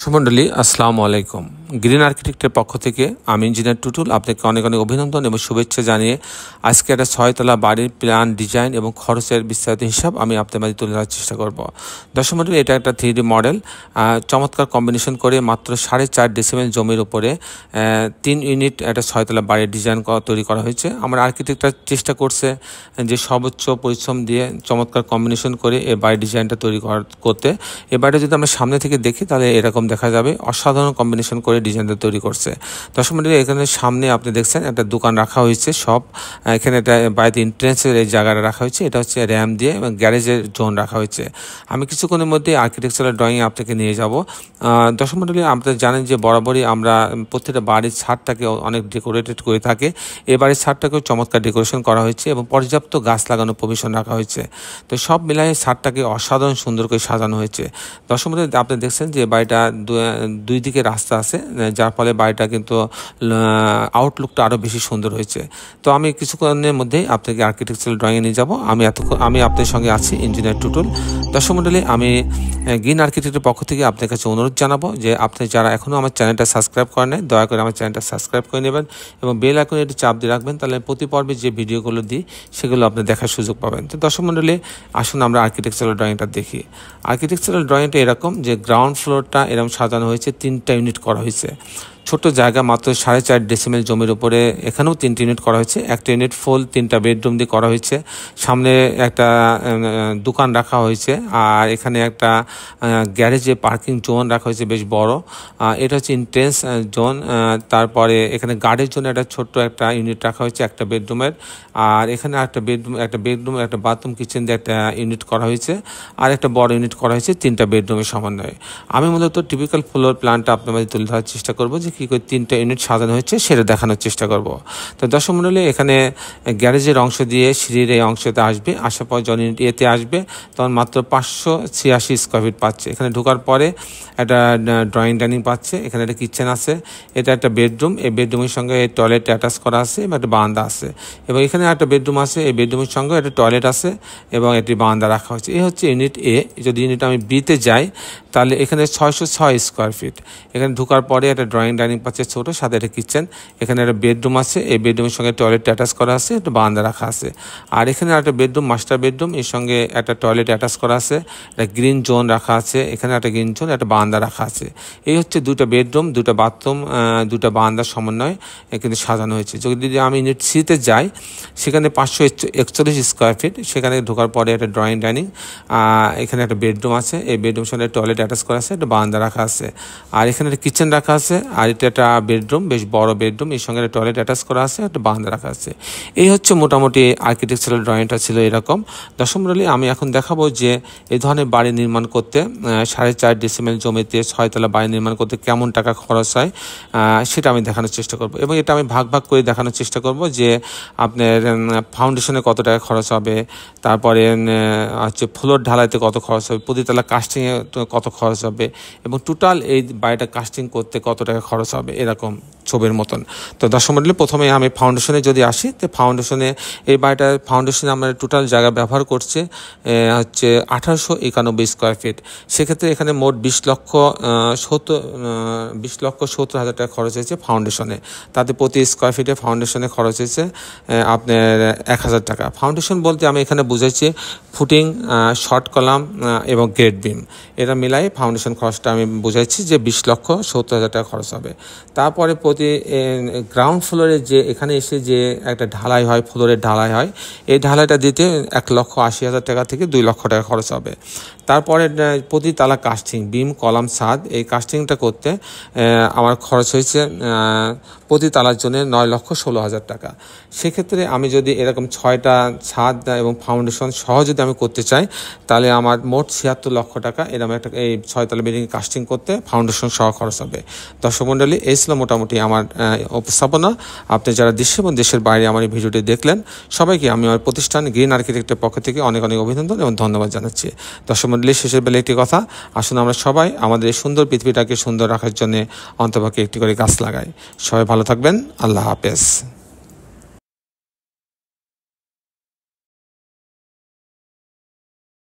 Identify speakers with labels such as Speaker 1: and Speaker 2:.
Speaker 1: সুমন্ডলী আসসালামু আলাইকুম। গ্রিন আর্কিটেক্টের পক্ষ থেকে আমি ইঞ্জিনিয়ার টুটুল আপনাকে অনেক অনেক অভিনন্দন এবং শুভেচ্ছা জানিয়ে আজকে একটা 6 তলা বাড়ির প্ল্যান ডিজাইন এবং খরচের বিস্তারিত হিসাব আমি আপনাদের মাঝে তুলে ধরার চেষ্টা করব। দর্শক মণ্ডলী, এটা একটা 3D মডেল, চমৎকার কম্বিনেশন করে মাত্র 4.5 ডেসিমেল জমির উপরে 3 ইউনিট একটা 6 তলা বাড়ির ডিজাইন তৈরি করা হয়েছে। আমার আর্কিটেক্টরা চেষ্টা করছে যে সর্বোচ্চ পরিশ্রম দিয়ে চমৎকার কম্বিনেশন করে এই বাড়ির ডিজাইনটা তৈরি করতে। এই বাড়িটা যদি আমরা সামনে থেকে দেখি তাহলে এরকম দেখা যাবে, অসাধারণ কম্বিনেশন করে ডিজাইনটা তৈরি করছে। দর্শক মণ্ডলী, এখানে সামনে আপনি দেখছেন একটা দোকান রাখা হয়েছে, সব এখানে একটা বাড়িতে এন্ট্রেন্সের এই জায়গাটা রাখা হয়েছে, এটা হচ্ছে র্যাম দিয়ে এবং গ্যারেজের জোন রাখা হয়েছে। আমি কিছুক্ষণের মধ্যে আর্কিটেকচারাল ড্রয়িংয়ে আপনাকে নিয়ে যাব। দর্শক মণ্ডলী, আপনারা জানেন যে বরাবরই আমরা প্রত্যেকটা বাড়ির ছাদটাকে অনেক ডেকোরেটেড করে থাকে। এই বাড়ির ছাদটাকেও চমৎকার ডেকোরেশন করা হয়েছে এবং পর্যাপ্ত গাছ লাগানোর প্রভিশন রাখা হয়েছে। তো সব মিলাই ছাদটাকে অসাধারণ সুন্দর করে সাজানো হয়েছে। দর্শক মণ্ডলী, আপনি দেখছেন যে বাড়িটা দুই দিকে রাস্তা আছে, যার ফলে বাড়িটা কিন্তু আউটলুকটা আরও বেশি সুন্দর হয়েছে। তো আমি কিছুক্ষণের মধ্যেই আপনাকে আর্কিটেকচারাল ড্রয়িংয়ে নিয়ে যাব। আমি আপনার সঙ্গে আছি ইঞ্জিনিয়ার টুটুল। দর্শক মণ্ডলী, আমি গ্রিন আর্কিটেক্টের পক্ষ থেকে আপনার কাছে অনুরোধ জানাবো যে আপনি যারা এখনও আমার চ্যানেলটা সাবস্ক্রাইব করেন নাই, দয়া করে আমার চ্যানেলটা সাবস্ক্রাইব করে নেবেন এবং বেল আইকনে একটু চাপ দিয়ে রাখবেন, তাহলে প্রতি পর্বে যে ভিডিওগুলো দিই সেগুলো আপনি দেখার সুযোগ পাবেন। তো দর্শক মণ্ডলী, আসুন আমরা আর্কিটেকচারাল ড্রয়িংটা দেখি। আর্কিটেকচারাল ড্রয়িংটা এরকম যে গ্রাউন্ড ফ্লোরটা এরকম সাজানো হয়েছে, 3টা ইউনিট করা হয়েছে। ছোট জায়গা, মাত্র 4.5 ডেসিমেল জমির উপরে এখানেও 3টি ইউনিট করা হয়েছে। একটা ইউনিট ফুল 3টা বেডরুম দিয়ে করা হয়েছে। সামনে একটা দোকান রাখা হয়েছে আর এখানে একটা গ্যারেজে পার্কিং জোন রাখা হয়েছে বেশ বড়। এটা হচ্ছে ইন্টেন্স জোন। তারপরে এখানে গার্ডের জন্য একটা ছোট্ট একটা ইউনিট রাখা হয়েছে একটা বেডরুমের। আর এখানে একটা বেডরুম একটা বাথরুম কিচেন দিয়ে একটা ইউনিট করা হয়েছে আর একটা বড় ইউনিট করা হয়েছে 3টা বেডরুমের সমন্বয়ে। আমি মূলত টিপিক্যাল ফ্লোর প্ল্যানটা আপনার মাঝে তুলে ধরার চেষ্টা করবো যে কী করে 3টা ইউনিট সাজানো হয়েছে সেটা দেখানোর চেষ্টা করব। তো দর্শক মণ্ডলী, এখানে গ্যারেজের অংশ দিয়ে সিঁড়ির এই অংশতে আসবে, আসার পর যখন ইউনিট এতে আসবে তখন মাত্র 586 স্কোয়ার ফিট পাচ্ছে। এখানে ঢোকার পরে একটা ড্রয়িং ডাইনিং পাচ্ছে, এখানে একটা কিচেন আছে, এটা একটা বেডরুম, এই বেডরুমের সঙ্গে টয়লেট অ্যাটাচ করা আছে এবং একটা বারান্দা আছে এবং এখানে একটা বেডরুম আছে, এই বেডরুমের সঙ্গে একটা টয়লেট আছে এবং একটি বারান্দা রাখা হয়েছে। এই হচ্ছে ইউনিট এ। যদি ইউনিট আমি বিতে যাই তাহলে এখানে 606 স্কোয়ার ফিট। এখানে ঢোকার পরে একটা ড্রয়িং ডাইনিং পাচ্ছে ছোটো, সাথে একটা কিচেন, এখানে একটা বেডরুম আছে, এই বেডরুমের সঙ্গে টয়লেট অ্যাটাচ করা আছে, একটা বারান্দা রাখা আছে। আর এখানে একটা বেডরুম, মাস্টার বেডরুম, এর সঙ্গে একটা টয়লেট অ্যাটাচ করা আছে, একটা গ্রিন জোন রাখা আছে, এখানে একটা গ্রিন জোন, একটা বারান্দা রাখা আছে। এই হচ্ছে 2টা বেডরুম, 2টা বাথরুম, 2টা বারান্দার সমন্বয় কিন্তু সাজানো হয়েছে। যদি আমি ইউনিট সিতে যাই সেখানে 541 স্কোয়ার ফিট, সেখানে ঢোকার পরে একটা ড্রয়িং ডাইনিং, এখানে একটা বেডরুম আছে, এই বেডরুমের সঙ্গে টয়লেট অ্যাটাচ করা আছে, একটা বারান্দা রাখা আছে। আর এখানে একটা কিচেন রাখা আছে আর এটা একটা বেডরুম, বেশ বড় বেডরুম, এর সঙ্গে একটা টয়লেট অ্যাটাচ করা আছে, একটা বারান্দা রাখা আছে। এই হচ্ছে মোটামুটি আর্কিটেকচারাল ড্রয়িংটা ছিল এরকম। দর্শক মণ্ডলী, আমি এখন দেখাবো যে এই ধরনের বাড়ি নির্মাণ করতে 4.5 ডেসিমেল জমিতে 6 তলা বাড়ি নির্মাণ করতে কেমন টাকা খরচ হয় সেটা আমি দেখানোর চেষ্টা করব এবং এটা আমি ভাগ ভাগ করে দেখানোর চেষ্টা করব যে আপনার ফাউন্ডেশনে কত টাকা খরচ হবে, তারপরে হচ্ছে ফ্লোর ঢালাইতে কত খরচ হবে, প্রতিতলা কাস্টিংয়ে কত খরচ হবে এবং টোটাল এই বাড়িটা কাস্টিং করতে কত টাকা খরচ হবে, এরকম ছবির মতন। তো দর্শক মণ্ডলী, প্রথমে আমি ফাউন্ডেশনে যদি আসি, তো ফাউন্ডেশনে এই বাড়িটার ফাউন্ডেশনে আমরা টোটাল জায়গা ব্যবহার করছে হচ্ছে 1891 স্কোয়ার ফিট। সেক্ষেত্রে এখানে মোট 20,70,000 টাকা খরচ হয়েছে ফাউন্ডেশনে। তাতে প্রতি স্কোয়ার ফিটে ফাউন্ডেশনে খরচ হয়েছে আপনার 1000 টাকা। ফাউন্ডেশন বলতে আমি এখানে বুঝাইছি ফুটিং, শর্ট কলাম এবং গ্রেড বিম, এটা মিলাই ফাউন্ডেশন খরচটা আমি বুঝাইছি যে 20,70,000 টাকা খরচ হবে। তারপরে প্রতি গ্রাউন্ড ফ্লোরে যে এখানে এসে যে একটা ঢালাই হয়, ফ্লোরের ঢালাই হয়, এই ঢালাইটা দিতে 1,80,000 টাকা থেকে 2 লক্ষ টাকা খরচ হবে। তারপরে প্রতি তালা কাস্টিং, বিম, কলাম, ছাদ, এই কাস্টিংটা করতে আমার খরচ হয়েছে প্রতি তালার জন্য 9,16,000 টাকা। সেক্ষেত্রে আমি যদি এরকম 6টা ছাদ এবং ফাউন্ডেশন সহ যদি আমি করতে চাই তাহলে আমার মোট 76 লক্ষ টাকা এরকম একটা এই 6 তলা বিল্ডিং কাস্টিং করতে ফাউন্ডেশন সহ খরচ হবে। দর্শক মণ্ডলী, এই ছিল মোটামুটি আমার উপস্থাপনা। আপনি যারা দেশে এবং দেশের বাইরে আমার এই ভিডিওটি দেখলেন সবাইকে আমি আমার প্রতিষ্ঠান গ্রিন আর্কিটেক্টের পক্ষ থেকে অনেক অনেক অভিনন্দন এবং ধন্যবাদ জানাচ্ছি। দর্শক মণ্ডলী, শেষের বেলা একটি কথা, আসুন আমরা সবাই আমাদের এই সুন্দর পৃথিবীটাকে সুন্দর রাখার জন্য অন্তপক্ষে একটি করে গাছ লাগাই। সবাই ভালো থাকবেন। আল্লাহ হাফেজ।